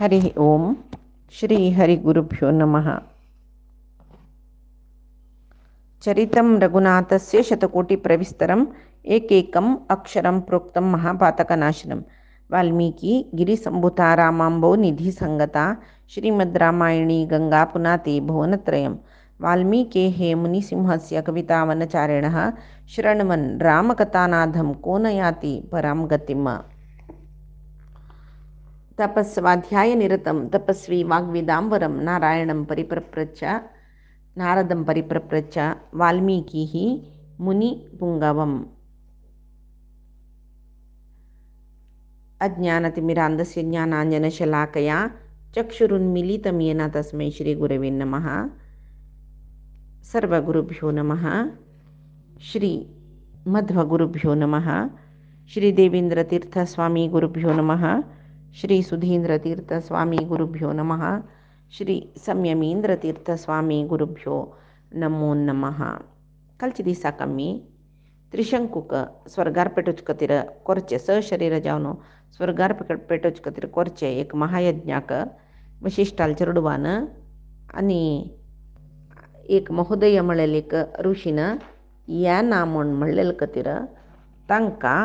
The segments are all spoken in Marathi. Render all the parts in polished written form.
हरि ओम श्री हरि गुरुभ्यो नमः। चरितं रघुनाथस्य शतकोटिप्रविस्तरम् एकैकम् अक्षरं प्रोक्तं महापातकनाशनं। वाल्मीकि गिरिसम्भूता रामाम्बो निधिसंगता श्रीमद्रामायणी गंगा पुनाते भुवनत्रयम्। वाल्मीकेः मुनिसिंहस्य कवितावनचारिणः शृण्वन् रामकथानादं को न याति परां गतिम्। तपस्वाध्यायनिरतं तपस्वी वाग्विदाम्बरं नारदं परिप्रप्रच्छ वाल्मीकिः मुनिपुङ्गवम्। अज्ञानतिमिरान्धस्य ज्ञानाञ्जनशलाकया चक्षुरुन्मीलितं येन तस्मै श्रीगुरवे नमः। सर्वगुरुभ्यो नमः। श्री मध्वगुरुभ्यो नमः। श्री देवेन्द्रतीर्थस्वामी गुरुभ्यो नमः। श्री सुधीन्द्रतीर्थस्वामी गुरुभ्यो नमः। श्री संयमींद्रतीर्थस्वामी गुरुभ्यो नमो नमः. कालचे दिसा कमी त्रिशंकुक स्वर्गार पेटोचकतीर कोरचे सशरीर जावन स्वर्गार पेटोचकतीर कोरचे एक महायज्ञाक वशिष्ठाल चरडवान आणि एक महोदय म्हणलेल एक ऋषीन या नामण म्हणलेल कतीर तांका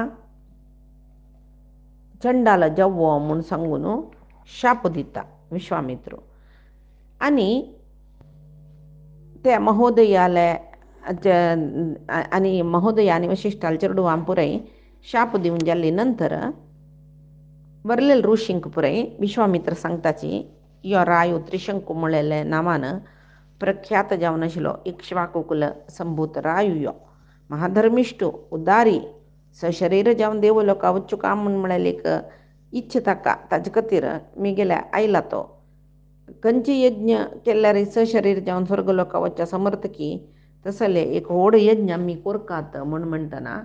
चंडाल जावो म्हूण सांगून शाप दिता विश्वामित्र. आणि त्या महोदयाले आणि महोदयाने वशिष्ठाल चरडवान पुराय शाप दिवन जाल्ले नंतर वरलेल ऋषींक पुराय विश्वामित्र सांगताची यो रायो त्रिशंकू म्हणलेले नावान प्रख्यात जावन आशिल्लो इक्ष्वाकुकुल संभूत रायो यो महाधर्मिष्ठ उदारी सशरीर जावन देवलोका वच्चू काम म्हणलेले एक इच्छा ताका ताजे खातीर मी आयला तो खंयचे यज्ञ केल्यार सशरीर जावन स्वर्गलोका वच्चा समर्थकी तसले एक व्हड यज्ञ आमी कोरकात म्हणटना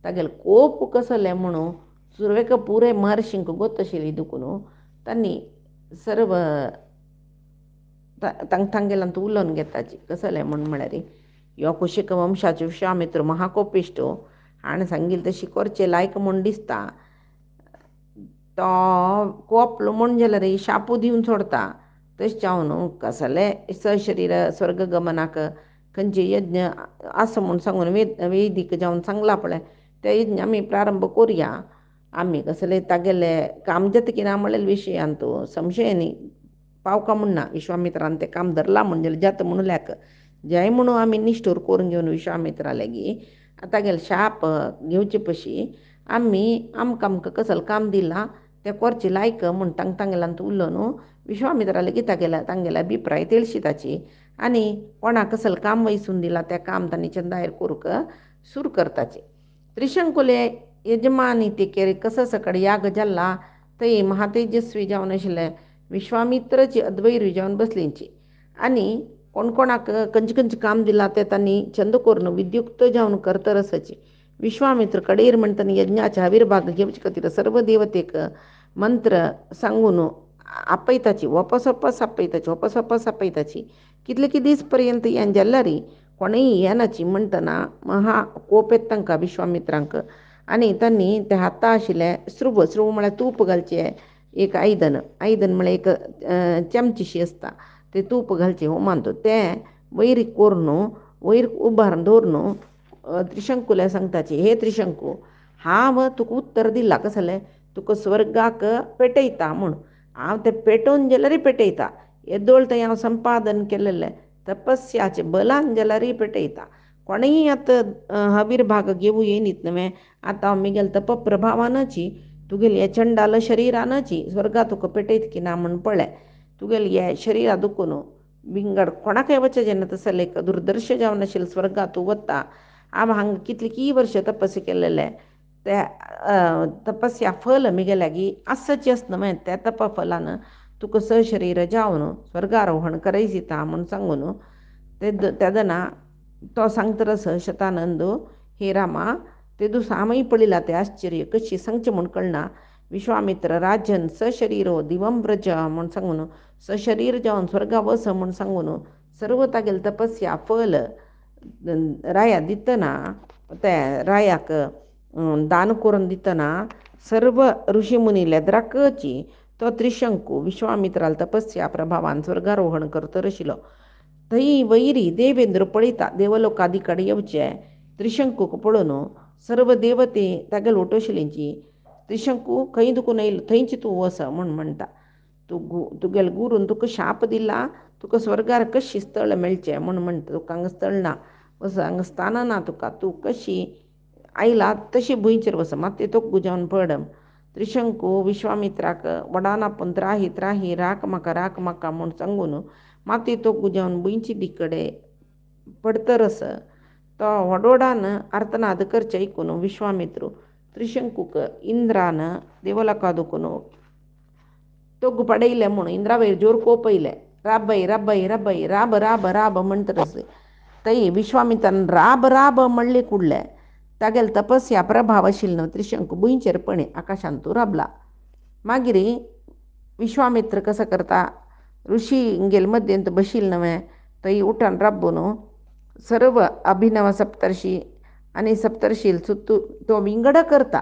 तागेले कोप कसले म्हणून सुरवेक पुरे महर्षींक गोत आशिल्ली दुखून तांणी सर्व तांगेल्यान तूं उलोवन घेताची कसले म्हळ्यार यो कुशीक वंशाचो विश्वामित्र महाकोपिश्ट हाणें सांगिल्लें तशी करचे लायक म्हूण दिसता. तो कोपलो म्हूण जाल्यार शापू दिवन सोडता. तशें जावन कसले सशरीर स्वर्गगमनाक खंयचे यज्ञ आसा म्हूण सांगून वेदीक जावन सांगला पळय ते यज्ञ आमी प्रारंभ करुया. आमी कसले तागेले काम जाता ना म्हणलेल्या विशयान संशयानी पावका म्हणना. विश्वामित्रान तें काम धरला म्हूण जाल्यार जाता म्हणल्याक जय म्हणून आमी निश्ठूर करून घेवन विश्वामित्रा लेगी तागेले शाप घेवचे पशी आमी आमकां कसलें काम दिलां तें करचें लायक म्हूण तांगेल्यान उलोवन विश्वामित्रा लेगीत तांगेले अभिप्राय तेळशिताची आनी कोणाक कसलें काम वयसून दिलां तें काम तांणी चंदायर करूंक सुरू करताची. त्रिशंकुले यजमानी ते कसं सकड याग जाल्ला थंय महातेजस्वी जावन आशिल्ले विश्वामित्राची अद्वैरी जावन बसलींची आनी कोणाक खंयचें काम दिलां तें तांणी छंद करून विद्युक्त जावन करतर आसाची. विश्वामित्र कडेर म्हणटना यज्ञाचे आविर्भाग घेवचे खातीर सर्व देवतेक मंत्र सांगून आपयताची वापस आपयताची कितले दीस पर्यंत हें जाल्यार कोणेय येनाची म्हणटना महा कोप येता तांकां विश्वामित्रांक. आनी तांणी ते हाता आशिल्ले स्रुव म्हळ्यार तूप घालचें एक आयदन म्हळ्यार एक चमचीशी आसता ते तूप घालचें होमांत तें वयर करून वयर उबारून दवरून त्रिशंकुले सांगताची हे त्रिशंकू हांव तुका उत्तर दिलां कसलें तुका स्वर्गाक पेटयता म्हूण. हांव तें पेटोवन जाल्यार पेटयता येदोळ थंय हांव संपादन केलेलें तपस्याचे बलान जाल्यार पेटयता. कोणेय आतां आविर्भाग घेवूं येनीत न्हय. आतां हांव म्हगेल्या तप प्रभावानची तुगेली हे चंडाल शरिरानची स्वर्गा तुका पेटयत की ना म्हूण पळय. तुगेली हे शरिरा दुखून विंगड कोणाकय वचचें ना तसलें एक दुर्दर्श जावन आशिल्लें स्वर्गा तूं वता. हांव हांगा कितली वर्श तपस्या केलेलें त्या तपस्या फल म्हगेल्यागी आसची आसना न्हय. त्या तपा फलान तुका सशरीर जावन स्वर्गारोहण करायच दिता म्हूण सांगून तेदना तो सांगतरस शतानंद हे रामा ते दिसा आमी पळयलां तें आश्चर्य कशी सांगचें म्हूण कळना. विश्वामित्र राजन सशरीरो दिवं व्रज म्हूण सांगून सशरीर जावन स्वर्गा वस म्हूण सांगून सर्व तागेले तपस्या फल राया दितना त्या रायाक दान करून दितना सर्व ऋषी मुनी लेद्राकची तो त्रिशंकू विश्वामित्राला तपस्या प्रभावान स्वर्गारोहण करत रशिलो. थंय वैरी देवेंद्र पळयता देवलोकादीकडे येवचे त्रिशंकूक पळोवन सर्व देवते तागेल ओटोशिलेंची. त्रिशंकू खंय दुखून येयलो थंयची तूं वस म्हूण म्हणटा. तुगेल गुरून तुका शाप दिला, तुका स्वर्गार कशी स्थळ मेळचें म्हूण म्हणटा. तुका हांगा स्थळ ना, वस हांगा स्थान ना तुका, तूं कशी आयला तशी भुंयचेर वस, माती तो गुजावन पड. त्रिशंकू विश्वामित्राक वडान आपून त्राही त्राही राख म्हाका म्हूण सांगून माती तो गुजावन भुंयची दिकडे पडतरस तो व्हडोडान आर्तनाद करचे ऐकून विश्वामित्र त्रिशंकूक इंद्रान देवलोका दुखून तोग्ग पडयले म्हणून इंद्रा वयर जोर कोपयले. राबय राबय राबय राब राब राब म्हणटरस थंय विश्वामित्रान राब राब म्हणले कुडले तागेल तपस्या प्रभाव आशिल्लो त्रिशंकू भुंयचेर पणे आकाशांतू राबला. मागीर विश्वामित्र कसं करता ऋषींगेल मध्यंत बशिल्लो नव्हे थंय उठान राबून सर्व अभिनव सप्तर्षी आनी सप्तर्शील सुत्तू तो विंगड करता.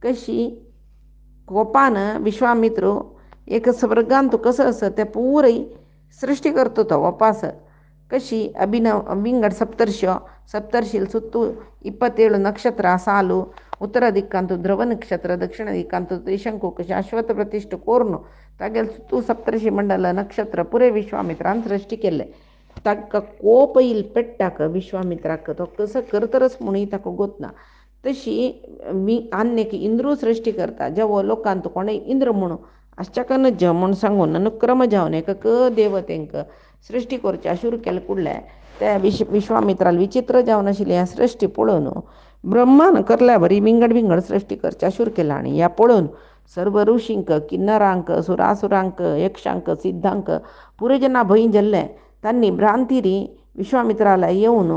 कशी कोपान विश्वामित्र एक स्वर्गांत कसं असं त्या पुरय सृष्टी करतो तो वपास. कशी अभिनव विंगड सप्तर्शील सुत्तू 27 नक्षत्र सालू उत्तर दिक्कांतू ಧ್ರುವ ನಕ್ಷತ್ರ ದಕ್ಷಿಣ ದಿಕ್ಕಂತೂ ತ್ರಿಶಂಕುಕ ಶಾಶ್ವತ ಪ್ರತಿಷ್ಠ कोरनो तागेल सुतू सप्तर्षी मंडल नक्षत्र पुरे विश्वामित्रान सृष्टी केले. ताका कोप येईल पेट्टाक विश्वामित्राक तो कसं करतरच म्हणून ताका गोतना. तशी आन्यक इंद्रू सृष्टी करता जेव्हा लोकांत कोणें इंद्र म्हणून आश्चकन ज म्हूण सांगून अनुक्रम जावन एक देवतेंक सृष्टी करच्या सुरू केले कुडले त्या विश्वामित्राला विचित्र जावन आशिल्ली ह्या सृष्टी पळोवन ब्रह्मान करल्या बरी विंगड सृष्टी करच्या सुरू केला. आनी ह्या पळोवन सर्व ऋषींक किन्नरांक सुरासुरांक यक्षांक सिद्धांक पुरे जना भंय जाल्ले. तांणी भ्रांतिरी विश्वामित्राला येवन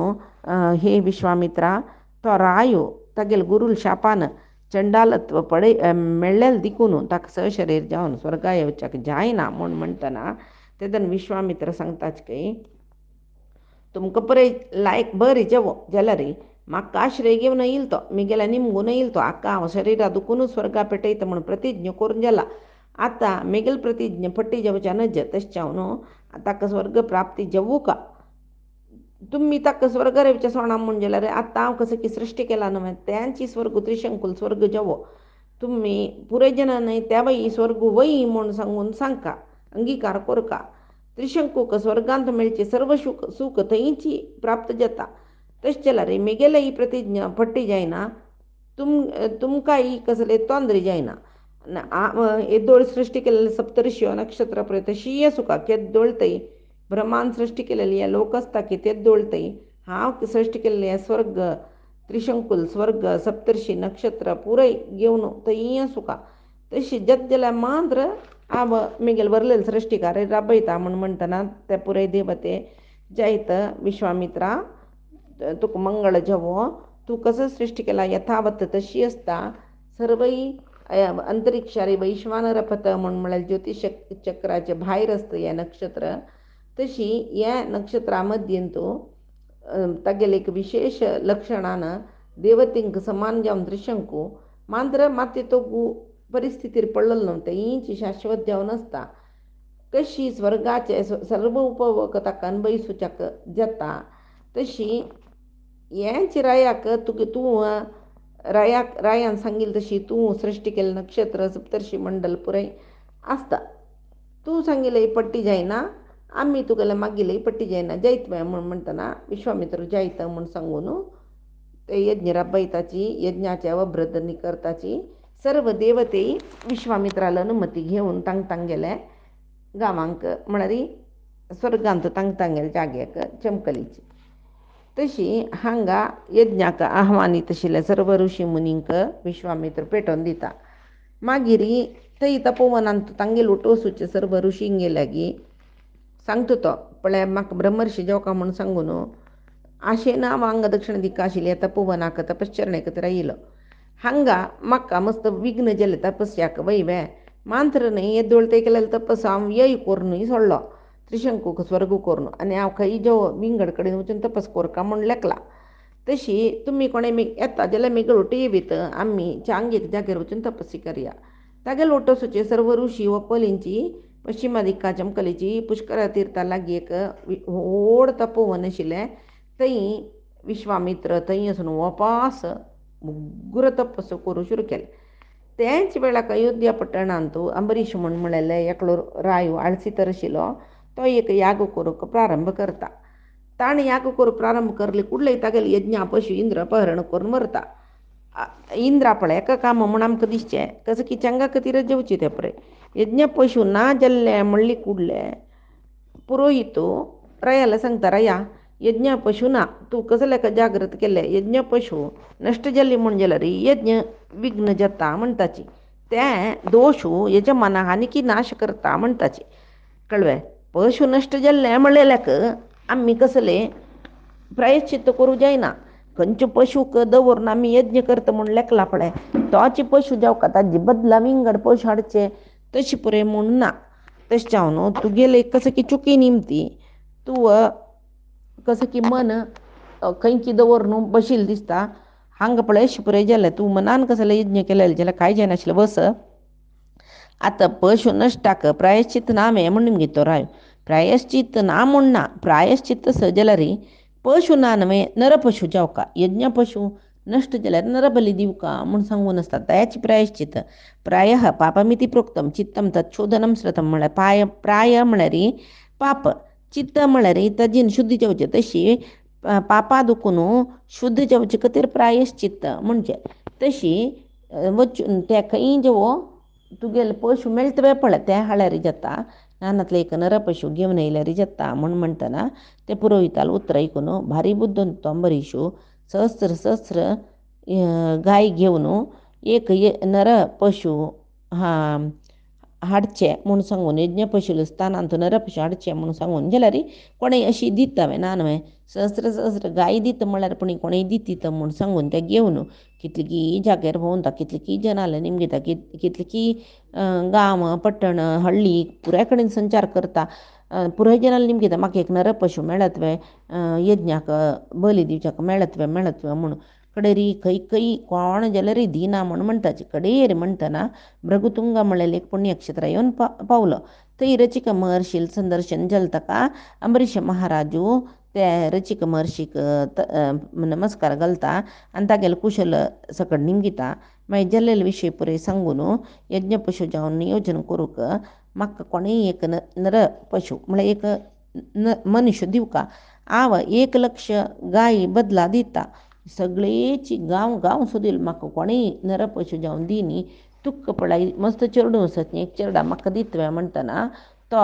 हे विश्वामित्रा तो रायो तागेल गुरुल शापान चंडालत्व मेळ्ळेल दिकून ताका सशरीर जावन स्वर्गा येवच्याक जायना म्हूण म्हणटना तेदन विश्वामित्र सांगताच की तुमकां पळय लायक बरी जेवो जाल्यार म्हाका आश्रय घेवन येईल तो मिगेल्या निमगून येईल तो आक्का हांव शरिरा दुखूनच स्वर्गा पेटयता म्हूण प्रतिज्ञ करून जाला. आतां मिगेल प्रतिज्ञ फट्टी जेवच्या नज तशें ताका स्वर्ग प्राप्ती जेवू का तुम्ही ताका स्वर्ग येवचें सोडा म्हूण जाल्यार आतां हांव कसं की सृश्टी केला न्हय त्यांची स्वर्ग त्रिशंकूल स्वर्ग जेवो तुम्ही पुरे जन न्हय त्या वय स्वर्ग वय म्हूण सांगून सांगका अंगीकार करका. त्रिशंकूक स्वर्गांत मेळची सर्व सुख थंयची प्राप्त जाता. तशें जाल्यार मिगेले ही प्रतिज्ञा फट्टी जायना तुमकां ही कसले तोंदरी जायना. येदोळ सृश्टी केलेले सप्तऋषी नक्षत्र पळय तशी सुखा केद्दोळ थंय ब्रह्मान सृश्टी केलेली ह्या लोक आसता की तेद्दोळ थंय हांव सृश्टी केल्ले स्वर्ग त्रिशंकूल स्वर्ग सप्तर्षी नक्षत्र पुरय घेवन थंय सुखा. तशी जत जाल्यार मात्र हांव मिगेल बरलेले सृश्टीकार राबयता म्हूण म्हणटना ते पुरय देवते जैत विश्वामित्रा तुका मंगळ जेवो तूं कसं सृश्टी केला यथावत तशी आसता. सर्वय अंतरिक्षारी वैश्वानर पथ म्हळ्यार ज्योतिष चक्राचे भायर आसता हें नक्षत्र. तशी ह्या नक्षत्रा मध्यंतू तागेले एक विशेष लक्षणान देवतेंक समान जावन त्रिशंकू मात्र माती तो परिस्थितीर पडलेलो न्हू तेंची शाश्वत जावन आसता. कशी स्वर्गाचे सर्व उपभोग ताका अनुभविसूच्याक जाता. तशी हेंच रायाक तूं रायान सांगिल्ली तशी तूं सृश्टी केलें नक्षत्र सप्तर्षी मंडल पुरय आसता. तूं सांगिल्ली पट्टी जायना आमी तुगेलें मागिल्ली पट्टी जायना जैत म्हूण म्हणटना विश्वामित्र जैत म्हूण सांगून ते यज्ञ राबयताची यज्ञाचे अवभ्रदनी करताची सर्व देवते विश्वामित्राला अनुमती घेवन तांग गेले गांवांक म्हळ्यार स्वर्गांत तांग गेले जाग्याक चमकलीची. तशी हांगा यज्ञाक आव्हानीत आशिल्ले सर्व ऋषी मुनींक विश्वामित्र पेटोवन दिता. मागीर थंय तपोवनांत तांगेल उठोवसूचे सर्व ऋषींक गेले की सांगता तो पळय म्हाका ब्रह्मर्षी जेवका म्हूण सांगून आशेन हांव हांगा दक्षिण दिका आशिल्ली तपोवनाक तपश्चरणेक तर आयलो. हांगा म्हाका मस्त विघ्न जाले तपस्याक वयवे मात्र न्हय येदोळ ते केलेले तपस हांव यय करूनय सोडलो त्रिशंकूक स्वर्ग करून आनी हांव खंय जो विंगड कडेन वचून तपस कोरका म्हूण लेखला. तशी तुमी कोणें येता जाल्यार मिगळ येवीत आमी चांगेक जाग्यार वचून तपस्या करया. तागे लोटोसोचे सर्व ऋषी व पलींची पश्चिमा दिक्काच्या कलेची पुष्कर तीर्था लागी एक व्हड तपोवन आशिल्लें. थंय विश्वामित्र थंय वचून वपास उग्र तपस्स करूं सुरू केलें. तेच वेळाक अयोध्या पट्टणांत अंबरीश म्हणलेले एकलो रायो आळसीतर आशिल्लो तो एक याग करूंक प्रारंभ करता. ताणें याग करूंक प्रारंभ करले कुडले तागेले यज्ञा पशु इंद्र अपहरण करून मरता. इंद्र आपळे एका काम म्हूण आमकां दिसचें कसं की चंगा खातीर जेवची ते पळय. यज्ञ पशु ना जाल्ले म्हणली कुडले पुरोहितो रयाला सांगता, रया यज्ञ पशु ना, तूं कसले का जागृत केले. यज्ञ पशु नष्ट जाल्ली म्हण जाल्यार यज्ञ विघ्न जाता म्हणटाची. ते दोशू यजमाना हानिकी नाश करता म्हणटाची. कळवे. पशु नष्ट जाल्ले म्हणलेल्याक आमी कसले प्रायश्चित्त करूं जायना. खंयचे पशुक दवरून आमी यज्ञ करता म्हूण लेखला पळय तोच पशु जावं ताजी बदला विंगड पशु हाडचे तशी पुरे म्हूण ना. तशें जावन तुगेले कसं की चुकी निमती तूं कसं की मन खंयची दवरून बशिल्लें दिसता. हांगा पळय अशें पुराय जालें तूं मनान कसलें यज्ञ केलेलें जाल्यार कांय जायनाशिल्लें. बस आतां पशु नश्टाक प्रायश्चित्त ना म्हूण निमगेतो राय. प्रायश्चित्त ना म्हूण ना, प्रायश्चित्त स जाल्यार पशु ना न्हय नरपशु जावका. यज्ञ पशु नष्ट जाल्यार नरबली दिवका म्हूण सांगून आसता. दयाची प्रायश्चित्त प्रायः पापमिती प्रोक्तम चित्तम तच्छोदनम श्रतम म्हळ्यार प्राय म्हळ्यार पाप, चित्त म्हळ्यार ताजीन शुद्धी जावचें. तशी पापा दुखून शुद्ध जावचे खातीर प्रायश्चित्त म्हणजे तशी वचून त्या खंय जेवो तुगेले पशु मेळटवे पळय ते हाळ्यार जाता. नानातले एक नरपशु घेवन येयल्यार जाता म्हूण म्हणटना ते पुरोहिताल उतर ऐकून भारी बुद्धन तो अंबरीशू सहस्र गाय घेवन एक नर पशु हाडचे म्हूण सांगून यज्ञ पशु स्थानांत नरपशु हाडचे म्हूण सांगून जाल्यार कोणें अशी दितावे ना न्हय. सहस्र गाय दिता म्हळ्यार पूण कोणें दितीत म्हूण सांगून ते घेवन कितलीकी जाग्यार भोंवता, कितलीकी जनाले निमगेता, कितलीकी गांव पट्टण हळ्ळी पुराय कडेन संचार करता. पुराय जनाले निमगेता म्हाका एक नरपशु मेळतवे यज्ञाक बली दिवच्याक मेळतवे म्हूण. कडेरी खंय कोण जाल्यार दिना म्हूण म्हणटाची. कडेर म्हणटना भृगुतुंगा म्हणलेलें एक पुण्यक्षेत्र येवन पावलो. थंय रचिका महर्शील संदर्शन जालें. ताका अंबरीश महाराजू ते रचिका महर्शीक नमस्कार घालता आनी तागेले कुशल सकट निमगिता. मागीर जाल्लेले विशय पुरे सांगून यज्ञ पशु जावन नियोजन करूंक म्हाका कोणेंय एक नर पशु म्हळ्यार एक मनुष्य दिवका. हांव 1,00,000 गाय बदला दिता. सगळेची गांव सोदील म्हाका कोणेंय नर पशु जावन दिनी. तुक्क पळय मस्त चेडूं आसत एक चेडा म्हाका दितवे म्हणटना तो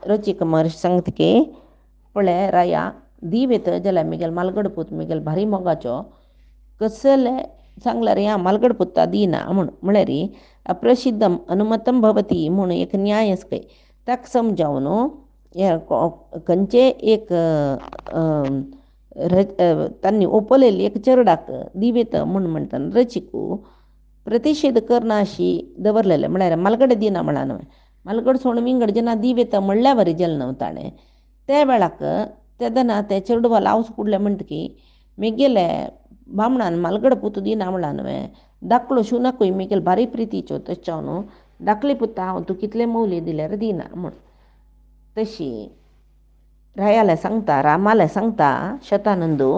रचिका महर्शी सांगता की पळय राया दिवेत जाल्यार मिगेल मालगडपूत मिगेल भारी मोगाचो कसले सांगल्यार ह्या मालगडपुत्ता दिना म्हळ्यार अप्रसिद्धम अनुमतम भवती म्हूण एक न्याय आसा खंय ताका समजावन खंयचे एक तांणी ओपलेली एक चेडूक दिवेत म्हूण म्हणटना रचिकू प्रतिषेध करना अशी दवरलेलें. म्हळ्यार मालगडे दिना म्हणा न्हय. मालगड सोडून विंगड जेन्ना दिवेत म्हणल्या बरें जालें न्हय ताणें त्या वेळाक तेदना ते चेडवा लावस कुडले म्हणटकी मेगेले बामणान मालगड पुत दिना म्हणला न्हय. धाकलो शुनकूय मेगेल भारी प्रितीच्यो तशें जावन धाकली पुता हांव तूं कितले मौली दिल्यार दिना म्हूण. तशी रायाले सांगता रामाले सांगता शतानंदू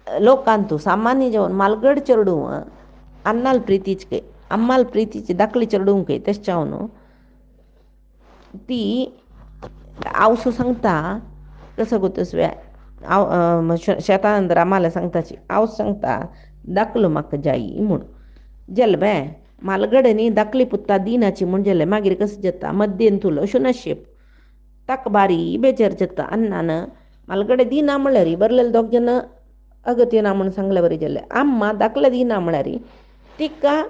लोकांतू सामान्य जेवण मालगड चेडूं अन्नाल प्रितीच खंय अम्माल प्रितीची धाकली चेडूं खंय तशें जावन ती आवसो सांगता कसं गोतसव्या शतानंद रामाला सांगताची आवस सांगता धाकलो म्हाका जायी म्हूण. जालें बे मालगडेनी धाकली पुत्ता दिनाची म्हूण जालें मागीर कसं जाता मध्येन तुलो अशें नशेप ताका बारी बेजार जाता. अन्नान मालगडे दिना म्हळ्यार बरलेले दोग जन अगत्य ना म्हूण सांगले बरें जालें. अम्मा धाकले दिना म्हळ्यार तिका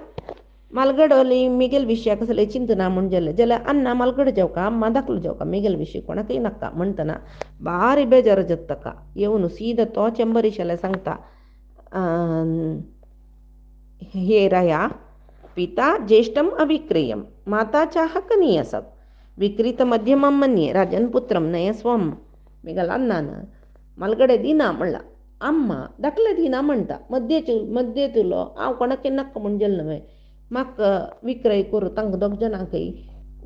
मालगडली मिगेल विशया कसले चिंत ना म्हूण जाल्यार अन्ना मालगड जावका अम्मा धाकलो जावका मिगेल विशय कोणाकय नाका म्हणटना बारी बेजार जाता ताका. येवन सीदा तो अंबरीशाला सांगता हे राया पिता ज्येष्ठम अविक्रियम माता चाहकनीयसम विक्रीत मध्यमम मन्ये राजन पुत्रम नयस्वम. मिगल अन्नान मालगडे दिना म्हणला ಅಮ್ಮ ದಕ್ಲದಿ ನಮ್ಮಂಟ ಮಧ್ಯೆ ತುलो हांव कोणाक नाका म्हूण गेलें न्हय म्हाका विक्रय करूं तांकां दोग जाणांकय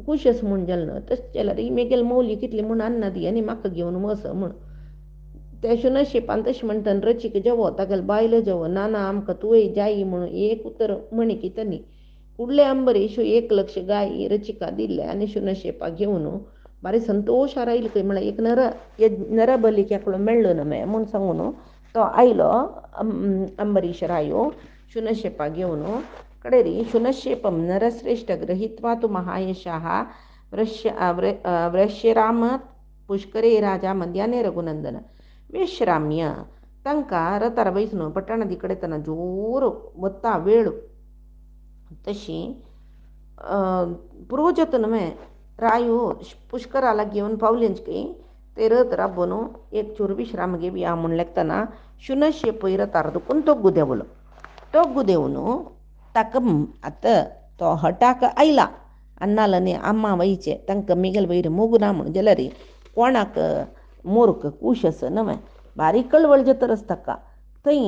कुशस म्हूण गेलें न्हय तशें जाल्यार मेगेल मौली कितली म्हूण अन्ना दी आनी म्हाका घेवन वस म्हूण ते शुनशिपान तशें म्हणटा रचीक जेवो तागेले बायलो जेवो ना ना आमकां तुवें जायी म्हणून एक उतर म्हणी की त्यांनी कुडले अंबरीश 1 लक्ष गायी रचिका दिल्ले आनी शुनशेपा घेवन बारी संतोषार आयली खंय म्हळ्यार एक नरबली केकलो मेळ्ळो न्हय म्हूण सांगून तो आयलो अंबरीश रायो शुनशेपा घेवन कडेरी शुनशेपम नरश्रेष्ठ गृहीत्वा तु महायशाः वृश्यराम पुष्करे राजा मध्याने रघुनंदन विश्राम्य तांकां रथार बयसून पಟ್ಟಣದ ಕಡೆ ತನ ಜೋರು ಒತ್ತಾ ವೇಳು तशी पुरोजत न्हय रायो पुष्कराला घेवन पावलेंच की ते रथ राबोवन एक चूर विश्राम घेवया म्हूण लेखतना शुनशेपय रथार दुखून तोग्गू देंवन ताका आतां तो हटाक आयला अन्नाल न्ही अम्मा वयचे तांकां मिगेल वयर मोगू ना म्हूण जाल्यार कोणाक मोर्क कुशस न्हय बारीक कळवळ जतर ताका थंय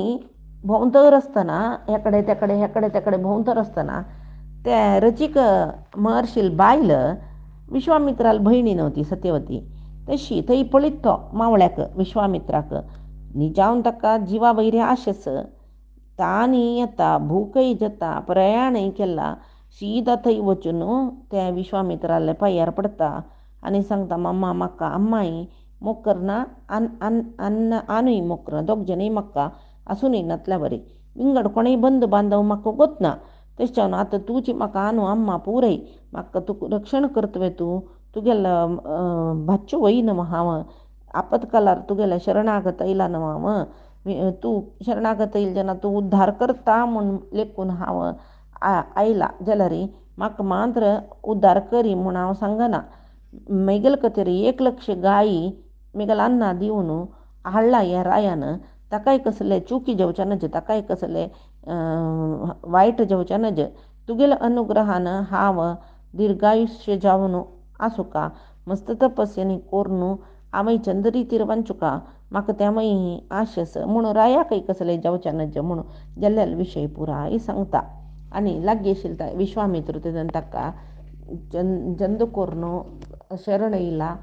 भोंवतर आसतना हेकडे तेकडे भोंवतर आसतना ते रचीक महर्शील बायल विश्वामित्राल भयणी नव्हती सत्यवती तशी थंय पळयत तो मावळ्याक विश्वामित्राक निजावन ताका जिवा वयरी आशस तानी येता भूकय जाता प्रयाणय केला सीदा थंय वचून त्या विश्वामित्राले पांयार पडता आनी सांगता मम्मा म्हाका अम्माई मोकर ना आनूय मोकर दोग जनय म्हाका आसूनय नातल्या बरी विंगड कोणय बंधू बांधव म्हाका गोत ना तशें आतां तुजी म्हाका आनू अम्मा पुरय म्हाका तूं रक्षण करतवे तुगेल भाच्यो वय न्हय हांव आपतकालार तुगेल्या शरणागत आयला न्हय हांव तूं शरणागत येयले जेन्ना तूं उद्धार करता म्हूण लेखून हांव आयला जाल्यार म्हाका मात्र उद्धार करी म्हूण हांव सांगना मेगेल खातीर 1 लक्ष गायी मेगेल अन्ना दिवन हाडला ह्या रायान ताकाय कसले चुकी जेवचे नज ताकाय कसले वायट जेवचे नज तुगेल्या अनुग्रहान हांव दीर्घायुश्य जावन आसुका मस्त तपस्यानी कोरून हांवय चंद्री वांचुका म्हाका तेमय आशस म्हूण रायाकय कसले जावचे नज म्हूण जाल्लेल विशय पुराय सांगता आनी लागीं आशिल्ल्या विश्वामित्र तेजन ताका जंद करून शरण येयला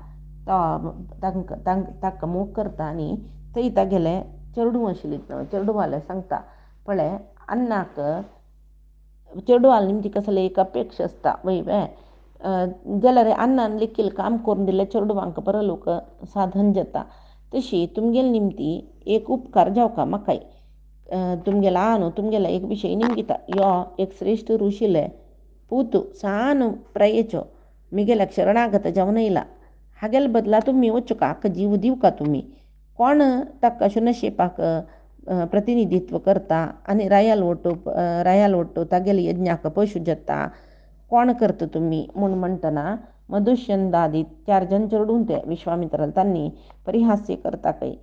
ताका मोग करता आनी थंय तागेले चेडूं आशिल्ली चेडूवाले सांगता पळय अन्नाक चेडूवाल निमती कसले एक अपेक्षा आसता वय जाल्यार अन्नान लेखील काम करून दिलें चेडवांक परलोक साधन जाता तशी तुमगेल निमती एक उपकार जावका म्हाकाय तुमगेला आनू तुमगेला एक विशय निमगिता यो एक श्रेष्ठ ऋषीले पूत सान प्रयेचो मिगेल्याक शरणागत जावन येयला हागेल बदला तुमी वचुका हाका जीव दिवका तुमी कोण ताका शुनशेपाक प्रतिनिधित्व करता आनी रायाल ओट्टू तागेले यज्ञाक पशु जाता कोण करता तुमी म्हूण म्हणटना मधुष्यंदादीत 4 जन चेडूं ते विश्वामित्राल तांणी परिहास्य करता कय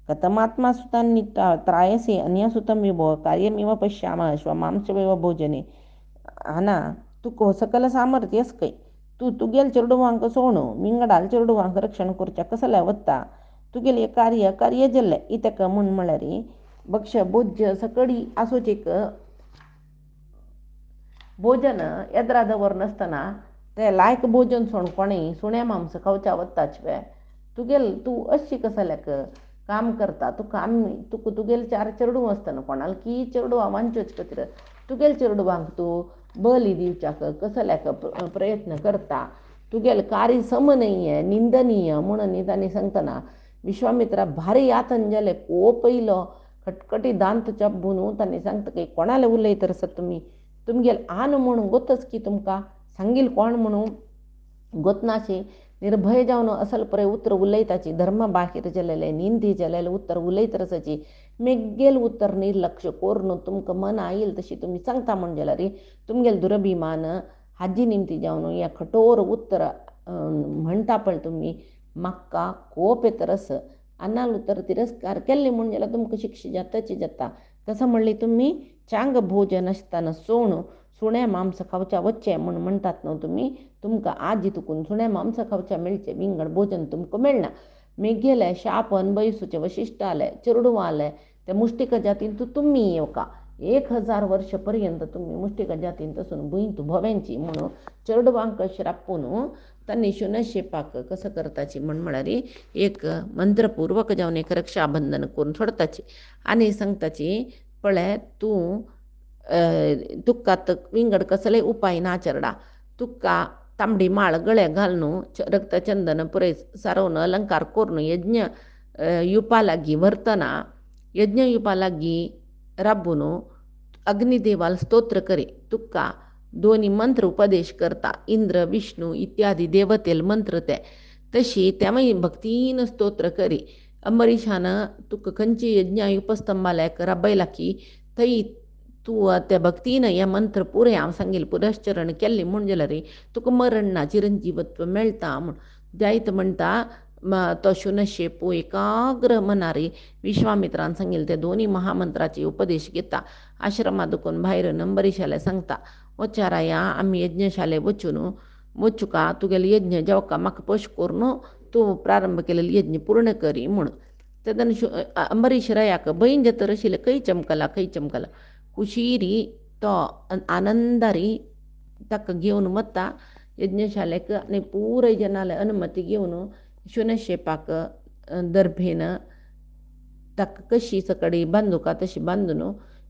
कथमात्मा सुतांनी त्रायसे अन्यसुतं विभो कार्यमिव पश्यामः श्वमांसवेव भोजने हाना तू सकल सामर्थ्यस कय तू तुगेल चेडवांक सोण विंगडाल चेडवांक रक्षण करच्या कसल्या वत्ता तुगेले कार्य जाल्ले इतक म्हूण म्हळ्यार भक्ष भोज्य सकडी आसोचेक भोजन येद्रा दवर नासतना ते लायक भोजन सोण कोणें सुणे मांस खावच्या वत्ताच वे तूं अशी कसल्याक काम करता तुका तुगेल 4 चेडूं आसतना कोणाल की चेडवां वांच्योच खातीर तुगेल चेडवांक तूं बली दिवच्याक कसल्याक प्रयत्न करता तुगेल कार्य समनीय निंदनीय म्हणून तांणी सांगतना विश्वामित्रा भारी यातन जाले खूब पयलो खटखटी दांत चाबून तांणी सांगता की कोणाले उलयत आसा तुमगेल आन म्हणून गोतच की तुमकां सांगील कोण म्हणून गोतनाशी निर्भय जावन असल पळय उतर उलयताची धर्म बाहेर जालेले निंदी जालेले उतर उलयत आसाची मेगेल उतर निर्लक्ष करून तुमकां मन आयिल तशी तुमी सांगता म्हण जाल्यार तुमगेल दुरभिमान हाजी निमती जावन ह्या कठोर उतर म्हणटा पळय तुमी म्हाका खूब येतर आस अन्नाल उतर तिरस्कार केल्ले म्हण जाल्यार तुमकां शिक्षा जाता तसं म्हणली तुमी चांग भोजन आसतना सुणे मांस खावच्या वच्चे म्हूण म्हणटात न्हू तुमी तुमकां आज तुकून सुणे मांस खावच्या मेळचे विंगड भोजन तुमकां मेळना मेगेले शाप अनभयसूचे वशिश्ट आले चेडूं आले त्या मुष्टिक जातीन तू तुम्ही येऊ का 1000 वर्षपर्यंत तुम्ही मुष्टिक जातीन तसून भुईन तू भव्यांची म्हणून चरडवांक श्रापून त्यांनी शुनशेपाक कसं करताची म्हण म्हणारी एक मंत्रपूर्वक जाऊन एक रक्षाबंधन करून सोडताची आणि सांगताची पळय तू तुक्का विंगड कसले उपाय नाचरडा तुक्का तांबडी माळ गळ्या घालणं रक्तचंदन पुरे सारवणं अलंकार कोरणं यज्ञ युपालागी वर्तना यज्ञ युपालागी राबून अग्निदेवाल स्तोत्र करे तुक्का दोन्ही मंत्र उपदेश करता इंद्र विष्णू इत्यादी देवतेल मंत्र ते तशी त्यामुळे भक्तीनं स्तोत्र करी अंबरीशानं तुक खंची यज्ञ उपस्तंभाला राबायला की थई तू त्या भक्तीनं या मंत्र पुरे हांव सांगेल पुरश्चरण केल्ले म्हूण जाल्यार तुका मरण ना चिरंजीवत्व मेळटा म्हूण जायत म्हणटा तो शुनशेपू एकाग्र मनारी विश्वामित्रान सांगेल ते दोन्ही महामंत्राचे उपदेश घेता आश्रमात दुखून भायर अंबरीशाला सांगता वचाराया आम्ही यज्ञशाले वचुका तुगेले यज्ञ जेवका म्हाका पश करून तू प्रारंभ केलेले यज्ञ पूर्ण करी म्हूण तेदन अंबरीश रायाक बहीण जतर आशिल्ले खंय चमकला कुशीरी तो आनंदारी ताका घेवन वता यज्ञशालेक आनी पुराय जनाले अनुमती घेवन शुनशेपाक दर्भेन ताका कशी सकडी बांदू का तशी बांदून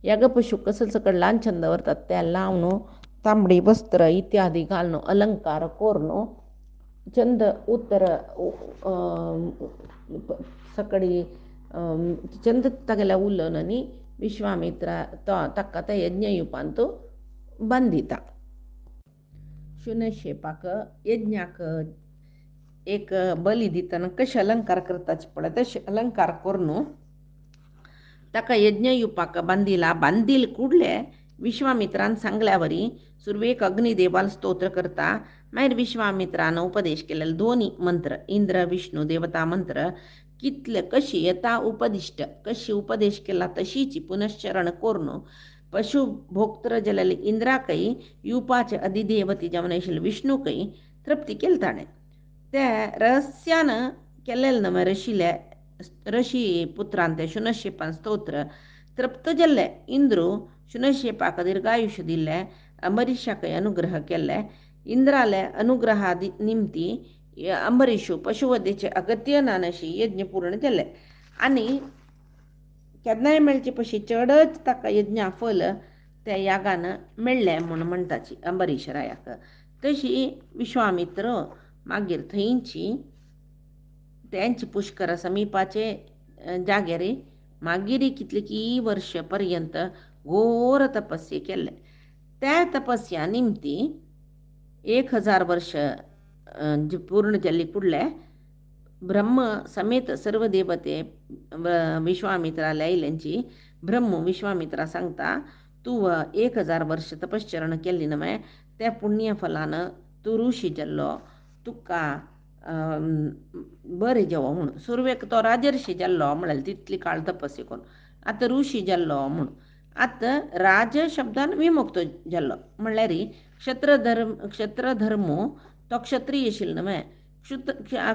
याग पशु कसं सकड लांछन दवरतात त्या लावन तांबडी वस्त्र इत्यादी घालणं अलंकार कोरणं चंद उत्तर सकडी चंद तगल्या उलननी विश्वामित्र ताका त्या यज्ञयुपान तो बांदिता शुनशेपाक यज्ञाक एक बली दितना कशे अलंकार करताचे पळय तशे अलंकार करून ताका यज्ञयुपाक बांदील कुडले विश्वामित्रान सांगल्यावरी सुरवेक अग्निदेवाल स्तोत्र करता मागीर विश्वामित्रान उपदेश केलेले दोन्ही मंत्र इंद्र विष्णू देवता मंत्र कितले कशी येता उपदिष्ट कशी उपदेश केला तशीची पुनश्चरण करून पशु भोक्तर जालेले इंद्राकय युपाचे अधिदेवती जावन आशिल्ले विष्णूकय तृप्ती केली ताणें त्या रहस्यानं केलेले नवे ऋषी पुत्रान ते शुनशेपान स्तोत्र तृप्त जाल्ले इंद्रू शुनशेपाक दीर्घायुष्य दिल्ले अंबरीशाकय अनुग्रह केल्ले इंद्राले अनुग्रहा निमती अंबरीशू पशुवधेचे अगत्य नानशी यज्ञ पूर्ण केले आणि केन्नाय मेळचे पशी चडच ताका यज्ञा फल त्या यागान मेळ्ळें म्हूण म्हणटाची अंबरीश रायाक तशी विश्वामित्र मागीर थंयची त्यांची पुष्कर समीपाचे जाग्यार मागीर कितलीकी वर्ष पर्यंत घोर तपस्या केले त्या तपस्या निमती 1000 वर्ष पूर्ण जाल्ली पुडले ब्रह्म समेत सर्व देवते विश्वामित्राला आयल्यांची ब्रह्म विश्वामित्रा सांगता तू 1000 वर्ष तपश्चरण केल्ली नवे त्या पुण्य फलानं तू ऋषी जाल्लो तुका बरें जेवो म्हणून सुरवेक तो राजर्षी जाल्लो म्हळ्यार तितली काळ तपस्या करून आतां ऋषी जाल्लो म्हणून आतां राज शब्दान विमुक्त जाल्लो म्हणल्यार क्षत्रधर्म तो क्षत्रीय आशिल्लो न्हय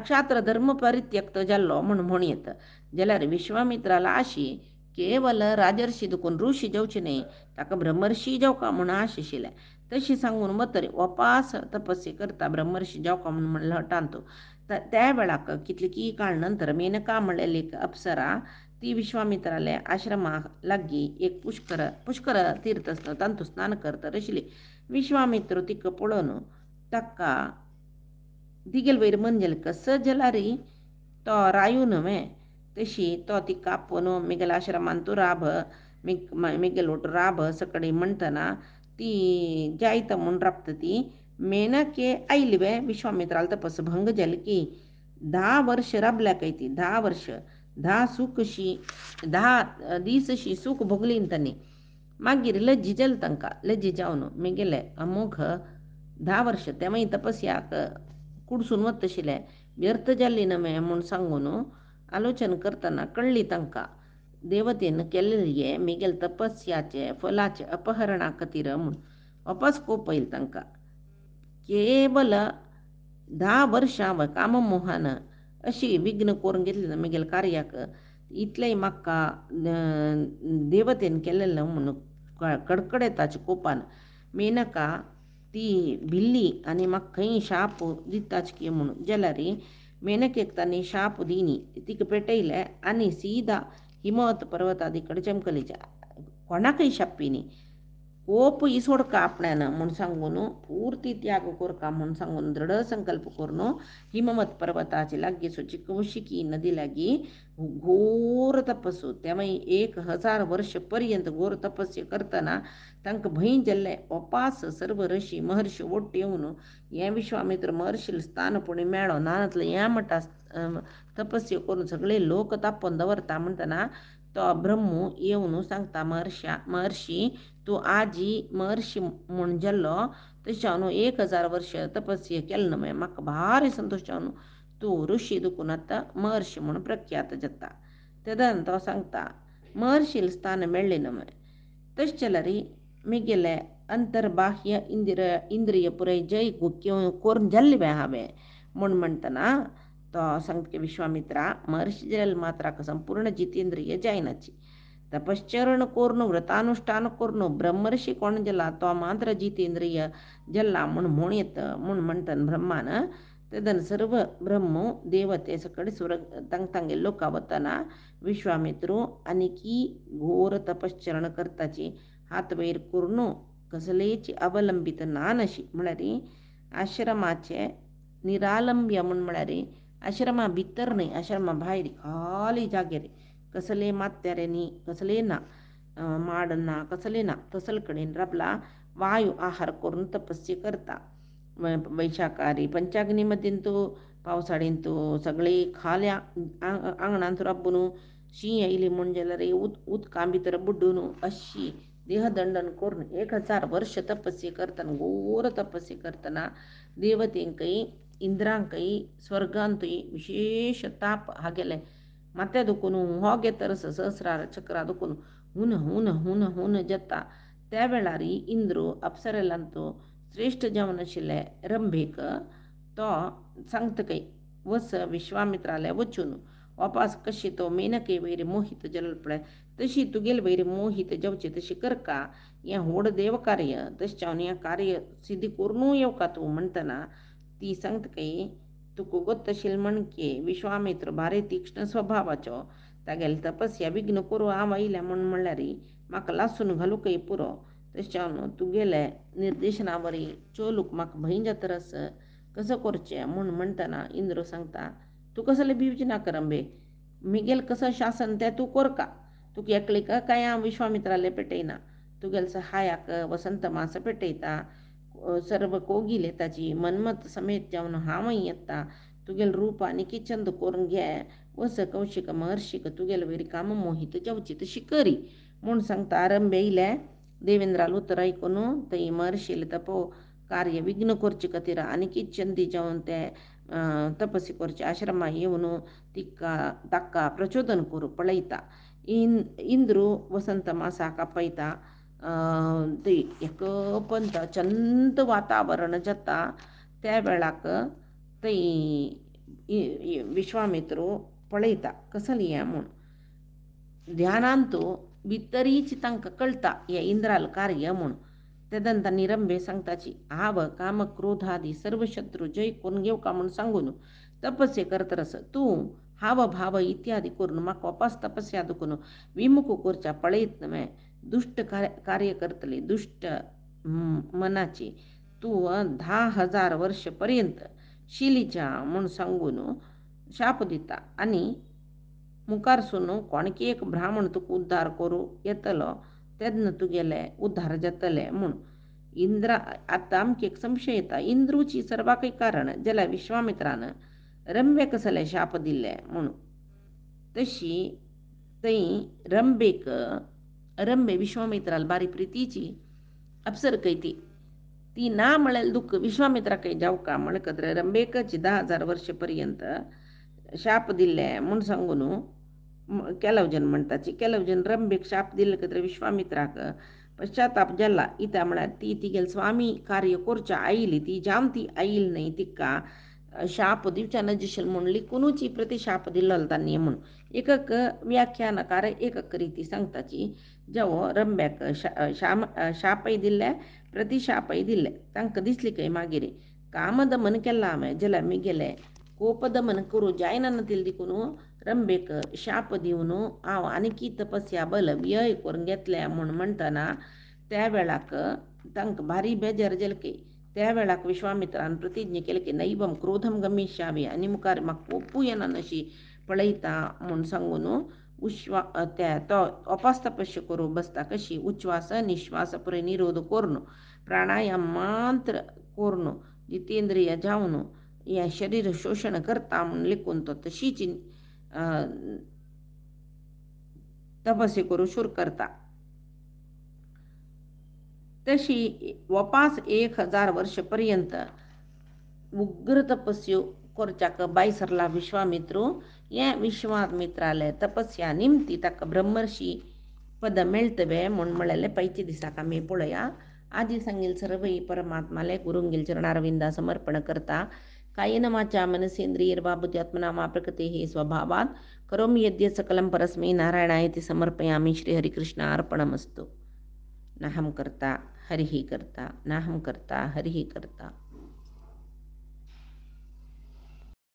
क्षात्रधर्म परित्यक्त जाल्लो म्हूण येता जाल्यार विश्वामित्राला आशी केवल राजर्षी दुखून ऋषी जावचे न्ही ताका ब्रह्मर्षी जावका म्हूण आश आशिल्लें तशी सांगून वतरी वपास तपस्या करता ब्रह्मर्षी जावका म्हूण म्हणलें हटान तो त्या वेळाक कितलीकी काळ नंतर मेनका म्हणलेली अप्सरा ती विश्वामित्राले आश्रमा लागीं एक पुष्कर तीर्थ आसता तांतू स्नान करता आशिल्ली विश्वामित्र तिका पळोवन ताका दिगेल वयर म्हणजेल कसं जाल्यार तो रायू न्हय तशी तो ती कापून मिगेल आश्रमान तू राब मिगेल ओट राब सकडी म्हणटना ती जायत म्हूण राबता ती मेनके आयली विश्वामित्राला तपस भंग जाली की 10 वर्ष राबल्या काय ती 10 वर्ष 10 सुखशी 10 दीस सूख भोगली तांणी मागीर लज्जी जाली तांकां लज्जी जावन मिगेले अमोघ 10 वर्ष ते मागीर तपस्याक कुडसून वत आशिल्ले व्यर्थ जाल्ली न्हय म्हूण सांगून आलोचन करतना कळ्ळी तांकां देवतेन केल्ले मिगेल तपस्याचे फलाचे अपहरणा खातीर म्हूण वापस कोप येयली तांकां केवल 10 वर्षां काममोहान अशी विघ्न करून घेतली मिगेल कार्याक इतलेय म्हाका देवतेन केलेलं म्हणून कडकडे ताच्या कोपान मेनका ती भिल्ली आनी म्हाका खंय शाप दिताच की म्हणून जाल्यार मेनकेक तांणी शाप दिनी तिका पेटयले आनी सीदा हिमवत पर्वतादी कडेन चमकलीच्या कोणाकय शापिनी कोप इसोडका आपणान म्हूण सांगून पूर्ती त्याग कोरका म्हूण सांगून दृढ संकल्प करून हिमवत पर्वताचे लागीं सोची कौशिकी नदी लागीं घोर तपस्सू त्यामुळे 1000 वर्ष पर्यंत घोर तपस्या करतना तांकां भंय जाल्ले ओपास सर्व ऋषी महर्षी ओट्ट येवन हे विश्वामित्र महर्षीला स्थान पुणे मेळो नानतले हे म्हणटा तपस्या करून सगळे लोक तापोवन दवरता म्हणटना तो ब्रह्मू येवन सांगता महर्षी तूं आजी महर्षी म्हूण जाल्लो तशें हांव 1000 वर्ष तपस्या केलें न्हय म्हाका भारी संतोश जावन तूं ऋषी दुखून आतां महर्षी म्हूण प्रख्यात जाता तेदन तो सांगता महर्षीला स्थान मेळ्ळें न्हय तशें जाल्यार म्हगेले अंतर्बाह्य इंद्रिय पुराय जय करून जाल्लें हांवें म्हूण म्हणटना तो सांगता विश्वामित्रा महर्षी जाल्यार मात्र संपूर्ण जितेंद्रिय जायनाची तपश्चरण करून व्रतानुष्ठान करून ब्रह्मर्षी कोण जाला तो मात्र जितेंद्रिय जल्ला म्हूण येता म्हूण म्हणटन ब्रह्मान तेदन सर्व ब्रह्म देवते सकट स्वर्ग तांगे लोका वतना विश्वामित्रू आनीकी घोर तपश्चरण करताची हात वयर करून कसलेची अवलंबित ना नशी म्हळ्यार आश्रमाचे निरालंब्य म्हूण म्हळ्यार आश्रमा भितर न्हय आश्रमा भायर खाली जाग्यार कसले मात्याऱ्यांनी कसले ना माड ना कसले ना तसल कडेन राबला वायू आहार करून तपस्या करता वैशाखारी पंचाग्नी मदीं तूं पावसाळीन तूं सगळे खाल्या आंगणांत राबून शीं येयली म्हूण जाल्यार उदकां भितर बुड्डून अशी देहदंडन करून 1000 वर्ष तपस्या करतना घोर तपस्या करतना देवतेंकय इंद्रांकय स्वर्गांतूय विशेष ताप हागेले माथे दुखून हो घेतरस सहस्रार चक्रा दुखून हुन हुन हुन हुन जाता त्या वेळार इंद्रू अप्सरेलांतू श्रेष्ठ जावन आशिल्ले रंभेक तो सांगतकय वस विश्वामित्राले वचून वापास कशी तो मेनके वयर मोहित जल्ल पळय तशी तुगेल वयर मोहित जावची तशी करका हें व्हड देव कार्य तशें हांव हें कार्य सिद्धी करून येवका तूं म्हणटना ती सांगतकय तुका गोत आशिल्लें म्हणके विश्वामित्र भारी तीक्ष्ण स्वभावाचो तागेले तपस्या विघ्न करूं हांव आयल्या म्हूण म्हणल्यार म्हाका लासून घालूकय पुरो तशें हांव तुगेले निर्देशना वरी चोलूक म्हाका भंय जातरस कसं करचें म्हूण म्हणटना इंद्र सांगता तूं कसलें भिवची नाका रंबे मिगेल कसं शासन तें तूं करका तुका एकलीक काय हांव विश्वामित्राले पेटयना तुगेले सहायाक वसंत मास पेटयता सर्व कोगील येताची मनमत समेत जावन हांवय येता तुगेल रूप आनी चंद करून घे वस कौशिक महर्षीक तुगेल वयर काम मोहित जावची तशी करी म्हूण सांगता रंबे इले देवेंद्राल उतर ऐकून थंय महर्षीले तपो कार्य विघ्न करचे खातीर आनी चंदी जावन ते तपस्या करचे आश्रमा येवन ताका प्रचोदन करूं पळयता इंद्रू वसंत मासाक आपयता थंय एकपंत चंद वातावरण जाता त्या वेळाक थंय विश्वामित्रू पळयता कसली हें म्हूण ध्यानांतू भितरीच तांकां कळटा हें इंद्राल कार्य म्हूण तेदन तांणी रंभे सांगताची हांव काम क्रोधादी सर्व शत्रू जय करून घेवका म्हूण सांगून तपस्या करतरस तूं हाव भाव इत्यादी करून म्हाका वापस तपस्या दुखून विमुख करच्या पळयत न्हय दुष्ट कार्य करतली दुष्ट मनाची तूं 10,000 वर्ष पर्यंत शिलीच्या म्हूण सांगून शाप दिता आनी मुखार सुनू कोणकी एक ब्राह्मण तुका उद्धार करूं येतलो तेदन तुगेले उद्धार जातले म्हूण इंद्रा आतां आमकां एक संशय येता इंद्रूची सर्वाकय कारण जाल्यार विश्वामित्रान रंभे कसले शाप दिल्ले म्हणून तशी थंय रंभे विश्वामित्राल बारी प्रितीची अप्सर कय ती ना म्हळेल दुःख विश्वामित्राकय जावका म्हणकत रंभेकच 10,000 वर्ष पर्यंत शाप दिल्ले म्हूण सांगून केलव जन म्हणटाची केलव जन रंभेक शाप दिल्ले कत्र विश्वामित्राक पश्चाताप जाला इता म्हळ्यार ती तिगेल स्वामी कार्य करच्या आयली ती जाम ती आईल न्हय तिका ಶಾಪ ದಿವ್ಚಾನ ಜಿಶಲ್ म्हणली कुणूची प्रति शाप दिलेला तांणी म्हणून एकक व्याख्यानकार एकक रीती सांगताची जेव्हा रंब्याक शापय दिल्ले प्रति शापय दिल्ले तांकां दिसली काय मागीर कामदमन केला हांवें जाल्यार मी गेले कोपदमन करू जायना तिल देखून रंबेक शाप दिवन हांव आनीकी तपस्या बल व्यय करून घेतल्या म्हूण म्हणटना त्या वेळाक तांकां भारी बेजार जालें की त्या वेळाक विश्वामित्रान प्रतिज्ञा केली की नैवम क्रोधम गमिष्यामी आनी मुखार म्हाका ओप्पू येना अशी पळयता म्हूण सांगून त्या तो उपास तपश्य करूं बसता कशी उच्छ्वास निश्वास पुरे निरोध करून प्राणायाम मात्र करून जितेंद्रिय जावन या शरीर शोषण करता म्हणून लिखून तो तशीच तपस्या करू शुरू करता तशी वपास 1000 वर्षपर्यंत उग्र तपस्यो करच्याक बायसरला विश्वामित्रू या विश्वामित्राले तपस्या निमती ताका ब्रह्मर्षी पद मेळतवे म्हूण म्हळेले पैचे दिसाक आमी पळया आदी सांगील सर्वई परमात्माले गुरुंगेल चरणारविंदा समर्पण करता कायेन वाचा मनसेंद्रियर्वाबुद्ध्यात्मना मा प्रकृतेः स्वभावात् करोमि यद्यत् सकलं परस्मै नारायणायति समर्पयामि श्रीहरिकृष्णार्पणमस्तु नाहं कर्ता हरिः कर्ता नाहं कर्ता हरिः कर्ता